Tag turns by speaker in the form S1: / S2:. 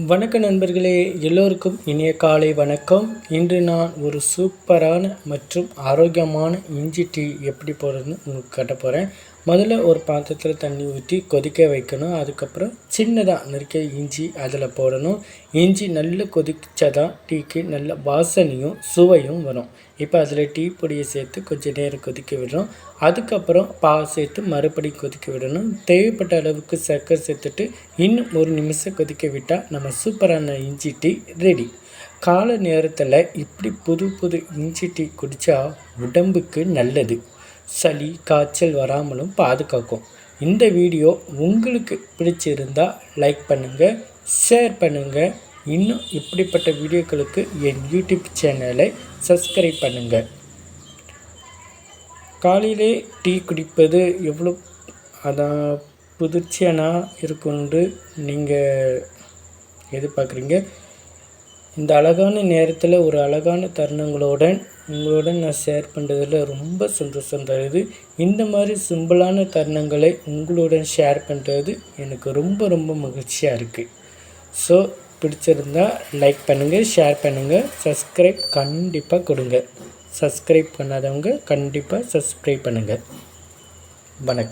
S1: வணக்க நண்பர்களே, எல்லோருக்கும் இனிய காலை வணக்கம். இன்று நான் ஒரு சூப்பரான மற்றும் ஆரோக்கியமான இஞ்சி டீ எப்படி போடுறதுன்னு உங்களுக்கு காட்ட போகிறேன். முதல்ல ஒரு பாத்திரத்தில் தண்ணி ஊற்றி கொதிக்க வைக்கணும். அதுக்கப்புறம் சின்னதாக நறுக்கிய இஞ்சி அதில் போடணும். இஞ்சி நல்லா கொதிச்சாதான் டீக்கு நல்ல வாசனையும் சுவையும் வரும். இப்போ அதில் டீ பொடியை சேர்த்து கொஞ்சம் நேரம் கொதிக்க விடுறோம். அதுக்கப்புறம் பால் சேர்த்து மறுபடியும் கொதிக்க விடணும். தேவைப்பட்ட அளவுக்கு சர்க்கரை சேர்த்துட்டு இன்னும் ஒரு நிமிஷம் கொதிக்க விட்டால் நம்ம சூப்பரான இஞ்சி டீ ரெடி. காலை நேரத்தில் இப்படி புது இஞ்சி டீ குடித்தா உடம்புக்கு நல்லது. சளி காய்ச்சல் வராமலும் பாதுகாக்கும். இந்த வீடியோ உங்களுக்கு பிடிச்சிருந்தால் லைக் பண்ணுங்கள், ஷேர் பண்ணுங்கள். இன்னும் இப்படிப்பட்ட வீடியோக்களுக்கு என் யூடியூப் சேனலை சப்ஸ்கிரைப் பண்ணுங்கள். காலையிலே டீ குடிப்பது எவ்வளோ அதான் புதிர்ச்சியான இருக்குன்னு நீங்கள் எதிர்பார்க்குறீங்க. இந்த அழகான நேரத்தில் ஒரு அழகான உங்களுடன் நான் ஷேர் பண்ணுறதுல ரொம்ப சந்தோஷம் தருது. இந்த மாதிரி சிம்பிளான தருணங்களை உங்களுடன் ஷேர் பண்ணுறது எனக்கு ரொம்ப மகிழ்ச்சியாக இருக்குது. ஸோ பிடிச்சிருந்தால் லைக் பண்ணுங்கள், ஷேர் பண்ணுங்கள், சப்ஸ்கிரைப் கண்டிப்பாக கொடுங்க. சப்ஸ்கிரைப் பண்ணாதவங்க கண்டிப்பாக சப்ஸ்கிரைப் பண்ணுங்கள். வணக்கம்.